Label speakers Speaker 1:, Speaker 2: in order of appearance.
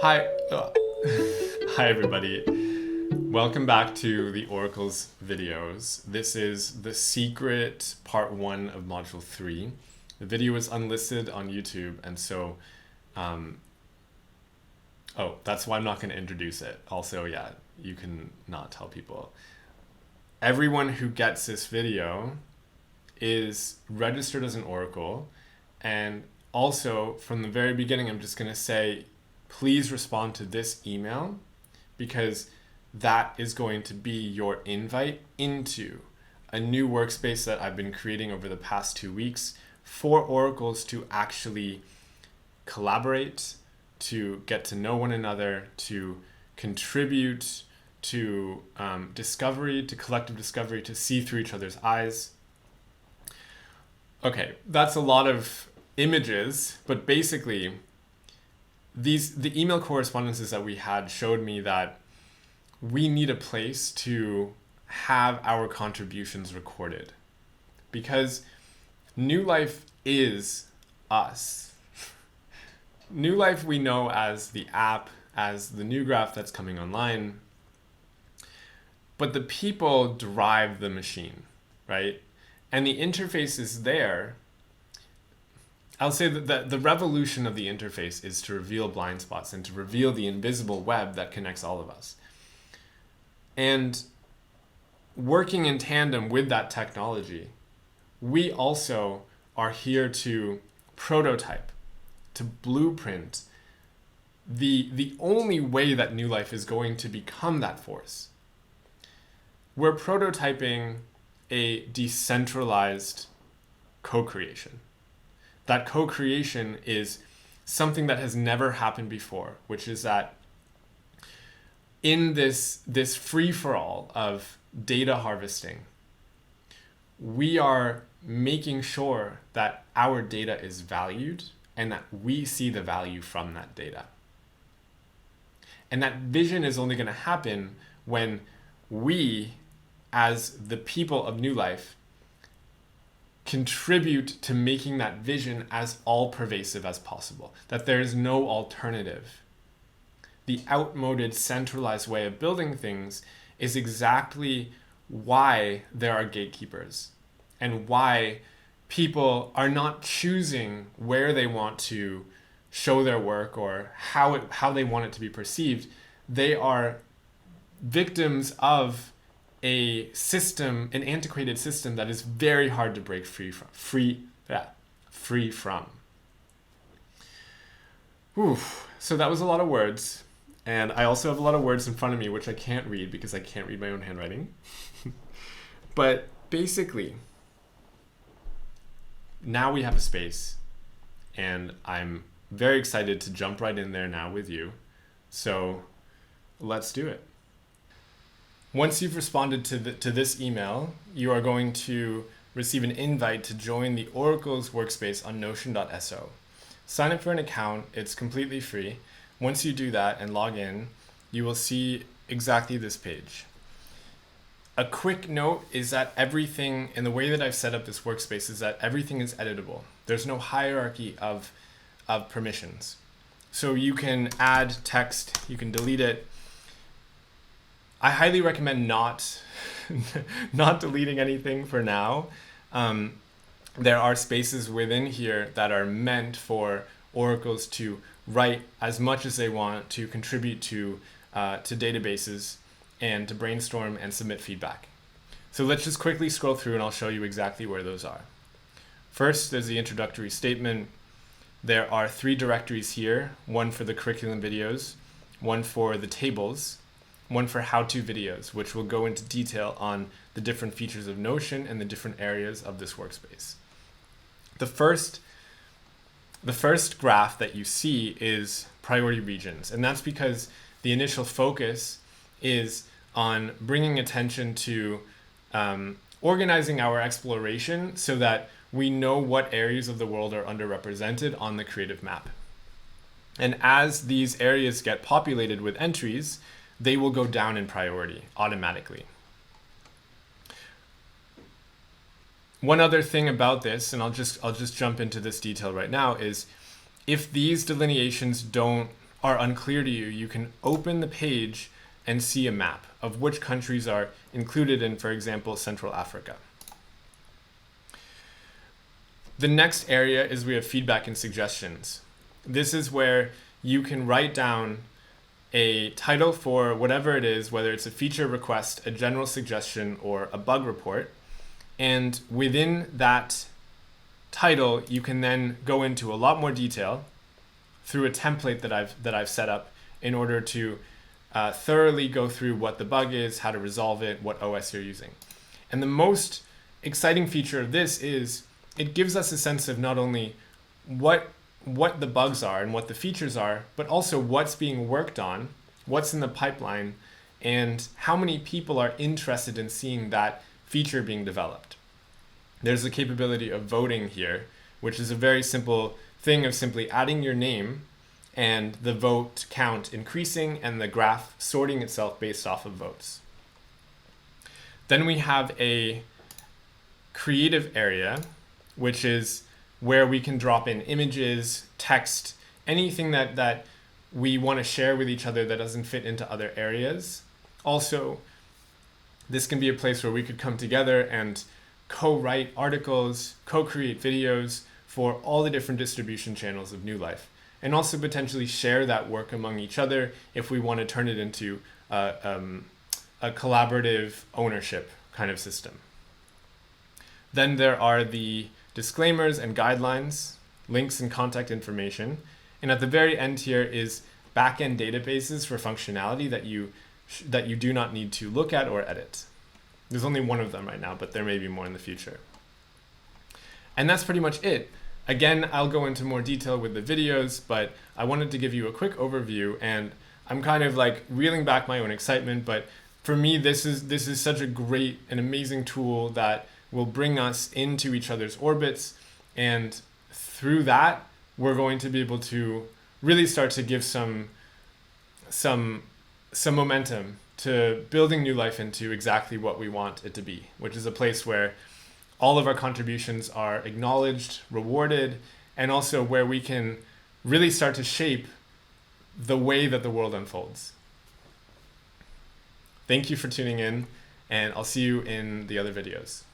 Speaker 1: Hi, hi everybody. Welcome back to the Oracle's videos. This is the secret part 1 of module 3. The video is unlisted on YouTube, and so, that's why I'm not going to introduce it. Also, yeah, you can not tell people. Everyone who gets this video is registered as an Oracle, and also from the very beginning, I'm just going to say, please respond to this email because that is going to be your invite into a new workspace that I've been creating over the past 2 weeks for Oracles to actually collaborate, to get to know one another, to contribute to discovery, to collective discovery, to see through each other's eyes. Okay, that's a lot of images, but basically, the email correspondences that we had showed me that we need a place to have our contributions recorded because New Life is us. New Life we know as the app, as the new graph that's coming online, but the people drive the machine, right? And the interface is there. I'll say that the revolution of the interface is to reveal blind spots and to reveal the invisible web that connects all of us. And working in tandem with that technology, we also are here to prototype, to blueprint the only way that New Life is going to become that force. We're prototyping a decentralized co-creation. That co-creation is something that has never happened before, which is that in this free-for-all of data harvesting, we are making sure that our data is valued and that we see the value from that data. And that vision is only going to happen when we, as the people of New Life, contribute to making that vision as all-pervasive as possible, that there is no alternative. The outmoded, centralized way of building things is exactly why there are gatekeepers and why people are not choosing where they want to show their work or how they want it to be perceived. They are victims of a system, an antiquated system that is very hard to break free from. Oof. So that was a lot of words. And I also have a lot of words in front of me, which I can't read because I can't read my own handwriting. But basically, now we have a space and I'm very excited to jump right in there now with you. So let's do it. Once you've responded to this email, you are going to receive an invite to join the Oracle's workspace on notion.so. Sign up for an account. It's completely free. Once you do that and log in, you will see exactly this page. A quick note is that everything, in the way that I've set up this workspace, is that everything is editable. There's no hierarchy of permissions. So you can add text, you can delete it. I highly recommend not deleting anything for now. There are spaces within here that are meant for oracles to write as much as they want, to contribute to databases, and to brainstorm and submit feedback. So let's just quickly scroll through and I'll show you exactly where those are. First, there's the introductory statement. There are 3 directories here, one for the curriculum videos, one for the tables, one for how-to videos, which will go into detail on the different features of Notion and the different areas of this workspace. The first graph that you see is priority regions, and that's because the initial focus is on bringing attention to organizing our exploration so that we know what areas of the world are underrepresented on the creative map. And as these areas get populated with entries, they will go down in priority automatically. One other thing about this, and I'll just jump into this detail right now, is if these delineations don't are unclear to you, you can open the page and see a map of which countries are included in, for example, Central Africa. The next area is we have feedback and suggestions. This is where you can write down a title for whatever it is, whether it's a feature request, a general suggestion, or a bug report. And within that title, you can then go into a lot more detail through a template that I've set up in order to thoroughly go through what the bug is, how to resolve it, what OS you're using. And the most exciting feature of this is it gives us a sense of not only what the bugs are and what the features are, but also what's being worked on, what's in the pipeline, and how many people are interested in seeing that feature being developed. There's the capability of voting here, which is a very simple thing of simply adding your name and the vote count increasing and the graph sorting itself based off of votes. Then we have a creative area, which is where we can drop in images, text, anything that we want to share with each other that doesn't fit into other areas. Also, this can be a place where we could come together and co-write articles, co-create videos for all the different distribution channels of New Life, and also potentially share that work among each other if we want to turn it into a collaborative ownership kind of system. Then there are the disclaimers and guidelines, links and contact information. And at the very end here is backend databases for functionality that you do not need to look at or edit. There's only one of them right now, but there may be more in the future. And that's pretty much it. Again, I'll go into more detail with the videos, but I wanted to give you a quick overview, and I'm kind of like reeling back my own excitement, but for me, this is such a great and amazing tool that will bring us into each other's orbits, and through that, we're going to be able to really start to give some momentum to building New Life into exactly what we want it to be, which is a place where all of our contributions are acknowledged, rewarded, and also where we can really start to shape the way that the world unfolds. Thank you for tuning in, and I'll see you in the other videos.